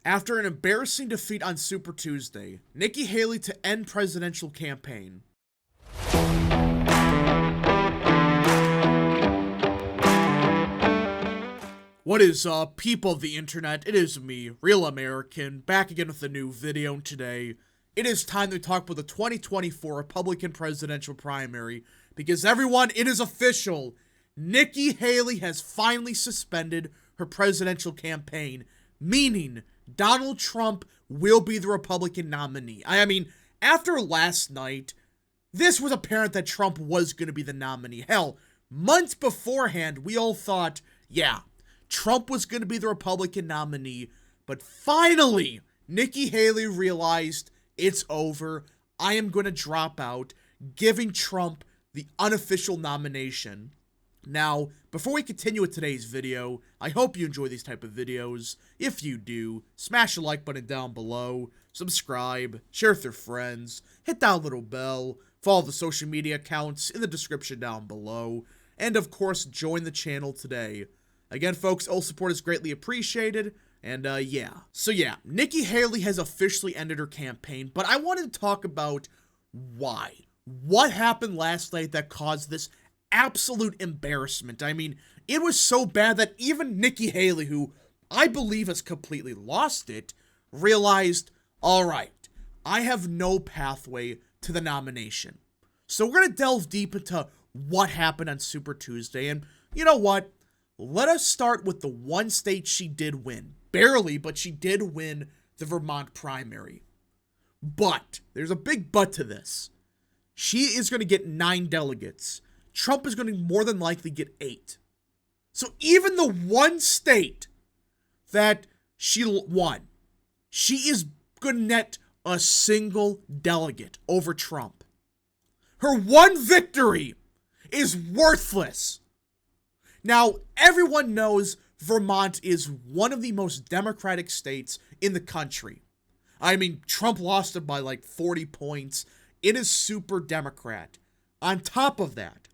After an embarrassing defeat on Super Tuesday, Nikki Haley to end presidential campaign. What is up, people of the internet? It is me, Real American, back again with a new video. Today, it is time to talk about the 2024 Republican presidential primary, because everyone, it is official. Nikki Haley has finally suspended her presidential campaign, meaning Donald Trump will be the Republican nominee. I mean, after last night, this was apparent that Trump was going to be the nominee. Hell, months beforehand, we all thought, yeah, Trump was going to be the Republican nominee. But finally, Nikki Haley realized it's over. I am going to drop out, giving Trump the unofficial nomination. Now, before we continue with today's video, I hope you enjoy these type of videos. If you do, smash the like button down below, subscribe, share with your friends, hit that little bell, follow the social media accounts in the description down below, and of course, join the channel today. Again, folks, all support is greatly appreciated, and yeah. So yeah, Nikki Haley has officially ended her campaign, but I wanted to talk about why. What happened last night that caused this absolute embarrassment? I mean, it was so bad that even Nikki Haley, who I believe has completely lost it, realized, all right, I have no pathway to the nomination. So we're going to delve deep into what happened on Super Tuesday, and you know what? Let us start with the one state she did win. Barely, but she did win the Vermont primary. But, there's a big but to this. She is going to get 9 delegates. Trump is going to more than likely get 8. So even the one state that she won, she is going to net a single delegate over Trump. Her one victory is worthless. Now, everyone knows Vermont is one of the most Democratic states in the country. I mean, Trump lost it by like 40 points. It is super Democrat. On top of that,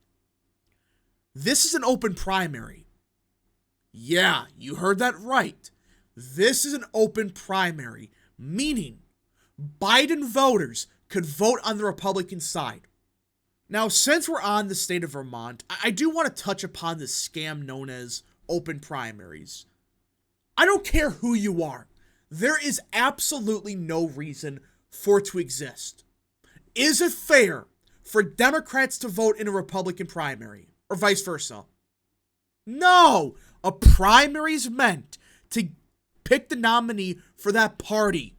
this is an open primary. Yeah, you heard that right. This is an open primary, meaning Biden voters could vote on the Republican side. Now, since we're on the state of Vermont, I do want to touch upon this scam known as open primaries. I don't care who you are. There is absolutely no reason for it to exist. Is it fair for Democrats to vote in a Republican primary? Or vice versa? No! A primary is meant to pick the nominee for that party.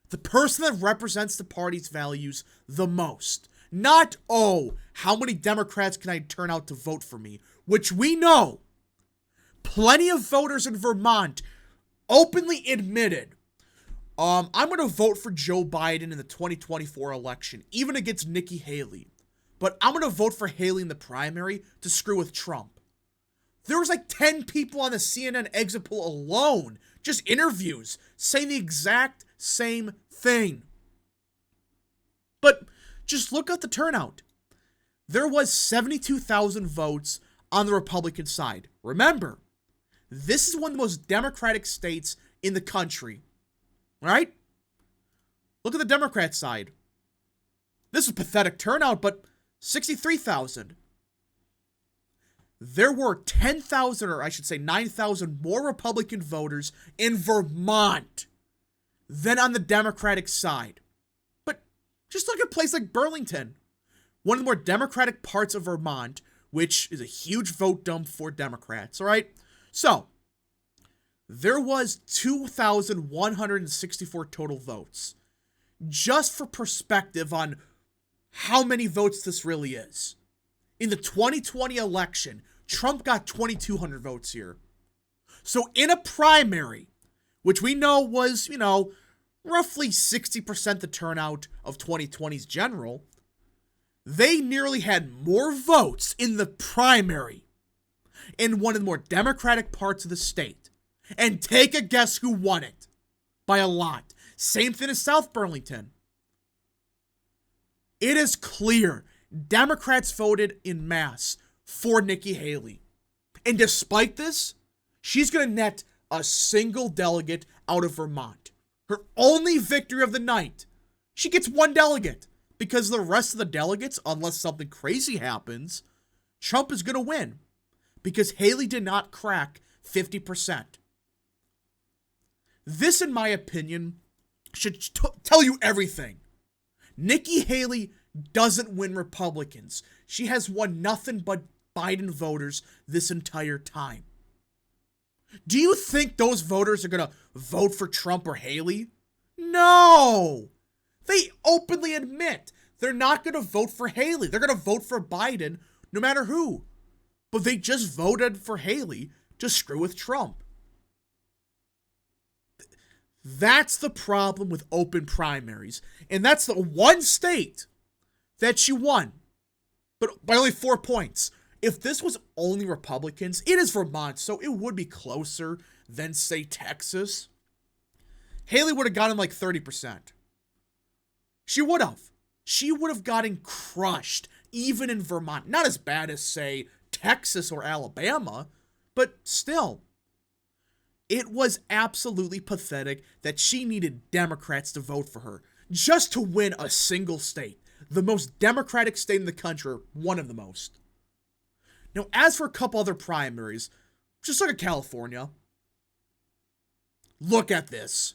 The person that represents the party's values the most. Not, oh, how many Democrats can I turn out to vote for me? Which we know. Plenty of voters in Vermont openly admitted, I'm going to vote for Joe Biden in the 2024 election, even against Nikki Haley. But I'm going to vote for Haley in the primary to screw with Trump. There was like 10 people on the CNN exit poll alone, just interviews, saying the exact same thing. But just look at the turnout. There was 72,000 votes on the Republican side. Remember, this is one of the most Democratic states in the country. Right? Look at the Democrat side. This is pathetic turnout, but 63,000. There were 10,000, or I should say 9,000 more Republican voters in Vermont than on the Democratic side. But just look at a place like Burlington, one of the more Democratic parts of Vermont, which is a huge vote dump for Democrats, all right? So, there was 2,164 total votes. Just for perspective on how many votes this really is. In the 2020 election, Trump got 2,200 votes here. So in a primary, which we know was, roughly 60% the turnout of 2020's general, they nearly had more votes in the primary in one of the more Democratic parts of the state. And take a guess who won it by a lot. Same thing as South Burlington. It is clear Democrats voted en masse for Nikki Haley. And despite this, she's going to net a single delegate out of Vermont. Her only victory of the night. She gets 1 delegate because the rest of the delegates, unless something crazy happens, Trump is going to win because Haley did not crack 50%. This, in my opinion, should tell you everything. Nikki Haley doesn't win Republicans. She has won nothing but Biden voters this entire time. Do you think those voters are going to vote for Trump or Haley? No! They openly admit they're not going to vote for Haley. They're going to vote for Biden no matter who. But they just voted for Haley to screw with Trump. That's the problem with open primaries. And that's the one state that she won, but by only 4 points. If this was only Republicans, it is Vermont, so it would be closer than, say, Texas. Haley would have gotten like 30%. She would have. She would have gotten crushed, even in Vermont. Not as bad as, say, Texas or Alabama, but still. It was absolutely pathetic that she needed Democrats to vote for her just to win a single state. The most Democratic state in the country, one of the most. Now, as for a couple other primaries, just look at California. Look at this.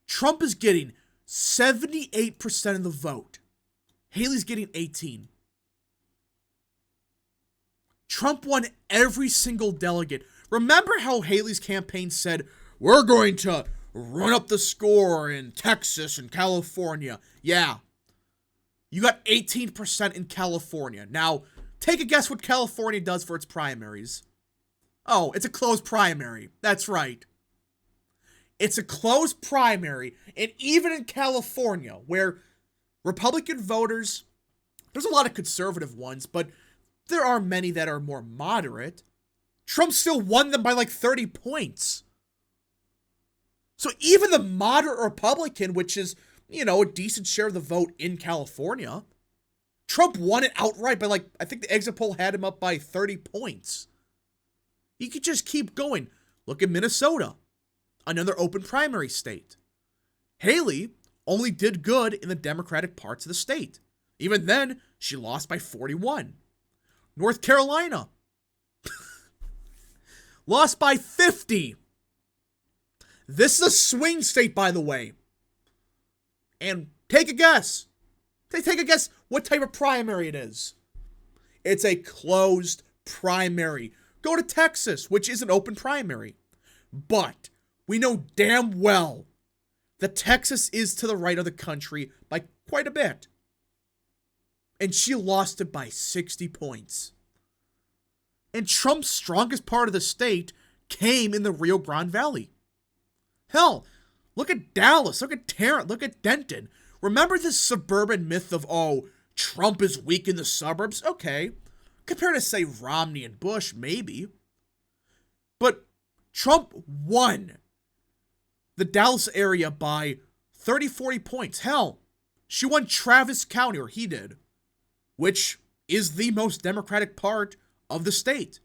Trump is getting 78% of the vote. Haley's getting 18%. Trump won every single delegate. Remember how Haley's campaign said, we're going to run up the score in Texas and California? Yeah. You got 18% in California. Now, take a guess what California does for its primaries. Oh, it's a closed primary. That's right. It's a closed primary, and even in California, where Republican voters, there's a lot of conservative ones, but there are many that are more moderate. Trump still won them by like 30 points. So even the moderate Republican, which is, a decent share of the vote in California, Trump won it outright by like, I think the exit poll had him up by 30 points. You could just keep going. Look at Minnesota, another open primary state. Haley only did good in the Democratic parts of the state. Even then, she lost by 41. North Carolina lost by 50. This is a swing state, by the way. And take a guess. Take a guess what type of primary it is. It's a closed primary. Go to Texas, which is an open primary. But we know damn well that Texas is to the right of the country by quite a bit. And she lost it by 60 points. And Trump's strongest part of the state came in the Rio Grande Valley. Hell, look at Dallas, look at Tarrant, look at Denton. Remember this suburban myth of, Trump is weak in the suburbs? Okay. Compared to, say, Romney and Bush, maybe. But Trump won the Dallas area by 30, 40 points. Hell, she won Travis County, or he did, which is the most Democratic part of the state.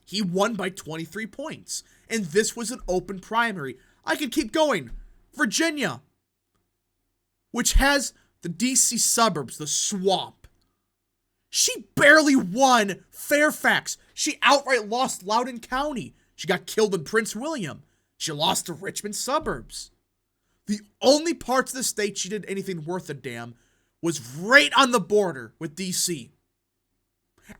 He won by 23 points. And this was an open primary. I could keep going. Virginia, which has the DC suburbs, the swamp. She barely won Fairfax. She outright lost Loudoun County. She got killed in Prince William. She lost the Richmond suburbs. The only parts of the state she did anything worth a damn was right on the border with DC.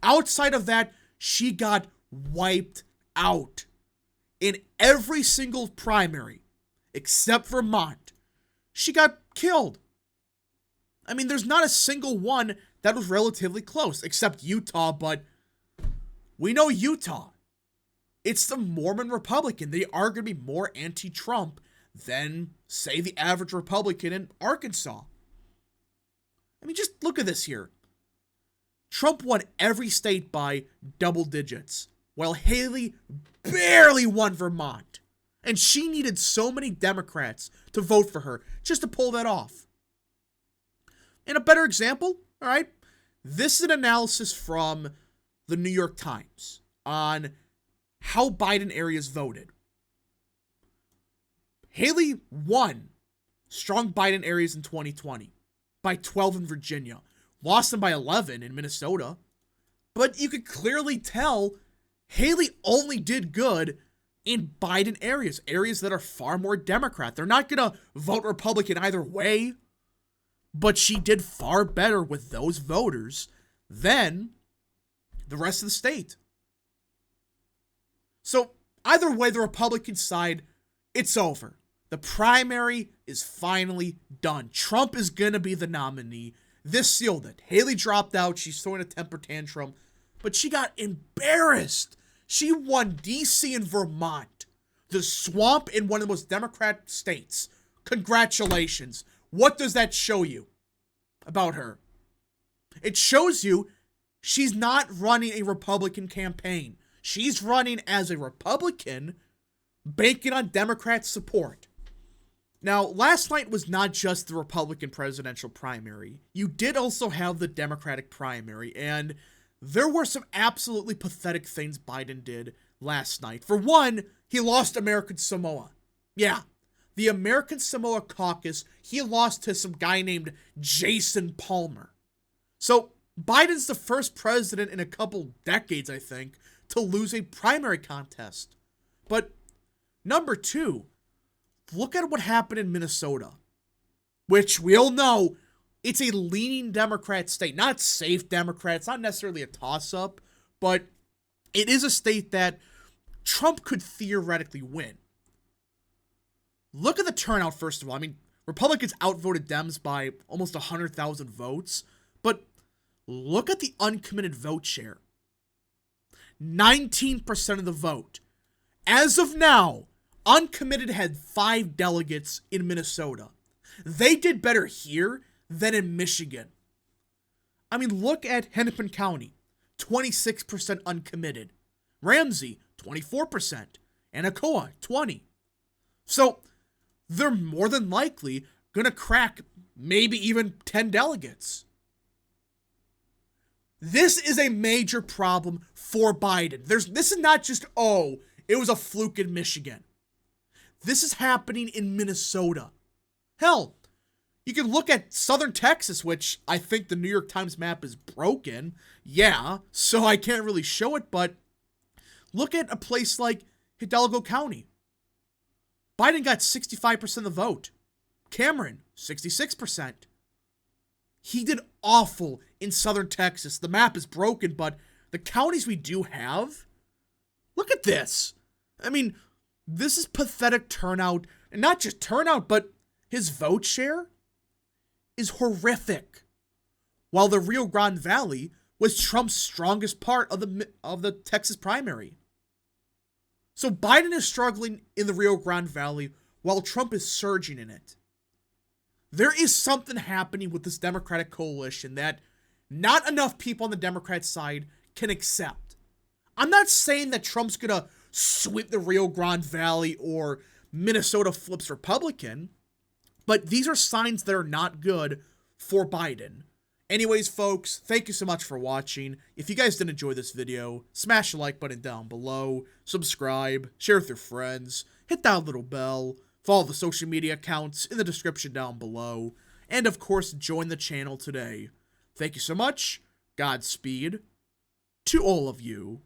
Outside of that, she got wiped out. In every single primary, except Vermont, she got killed. I mean, there's not a single one that was relatively close, except Utah, but we know Utah. It's the Mormon Republican. They are going to be more anti-Trump than, say, the average Republican in Arkansas. I mean, just look at this here. Trump won every state by double digits, while Haley barely won Vermont. And she needed so many Democrats to vote for her just to pull that off. And a better example, all right, this is an analysis from the New York Times on how Biden areas voted. Haley won strong Biden areas in 2020 by 12 in Virginia, lost them by 11 in Minnesota. But you could clearly tell Haley only did good in Biden areas that are far more Democrat. They're not going to vote Republican either way, but she did far better with those voters than the rest of the state. So either way, the Republican side, it's over. The primary is finally done. Trump is going to be the nominee. This sealed it. Haley dropped out. She's throwing a temper tantrum, but she got embarrassed. She won D.C. and Vermont, the swamp in one of the most Democrat states. Congratulations. What does that show you about her? It shows you she's not running a Republican campaign. She's running as a Republican, banking on Democrat support. Now, last night was not just the Republican presidential primary. You did also have the Democratic primary, and there were some absolutely pathetic things Biden did last night. For one, he lost American Samoa. Yeah, the American Samoa caucus, he lost to some guy named Jason Palmer. So, Biden's the first president in a couple decades, I think, to lose a primary contest. But number two, look at what happened in Minnesota, which we all know it's a leaning Democrat state. Not safe Democrat. It's not necessarily a toss-up, but it is a state that Trump could theoretically win. Look at the turnout, first of all. I mean, Republicans outvoted Dems by almost 100,000 votes, but look at the uncommitted vote share. 19% of the vote. As of now, uncommitted had 5 delegates in Minnesota. They did better here than in Michigan. I mean, look at Hennepin County, 26% uncommitted. Ramsey, 24%. Anacoa, 20%. So, they're more than likely going to crack maybe even 10 delegates. This is a major problem for Biden. This is not just, it was a fluke in Michigan. This is happening in Minnesota. Hell, you can look at southern Texas, which I think the New York Times map is broken. Yeah, so I can't really show it, but look at a place like Hidalgo County. Biden got 65% of the vote. Cameron, 66%. He did awful in southern Texas. The map is broken, but the counties we do have, look at this. I mean, this is pathetic turnout. And not just turnout, but his vote share is horrific. While the Rio Grande Valley was Trump's strongest part of the Texas primary. So Biden is struggling in the Rio Grande Valley while Trump is surging in it. There is something happening with this Democratic coalition that not enough people on the Democrat side can accept. I'm not saying that Trump's gonna sweep the Rio Grande Valley or Minnesota flips Republican, but these are signs that are not good for Biden. Anyways, folks, thank you so much for watching. If you guys did enjoy this video, smash the like button down below, subscribe, share with your friends, hit that little bell, follow the social media accounts in the description down below, and of course, join the channel today. Thank you so much, Godspeed to all of you.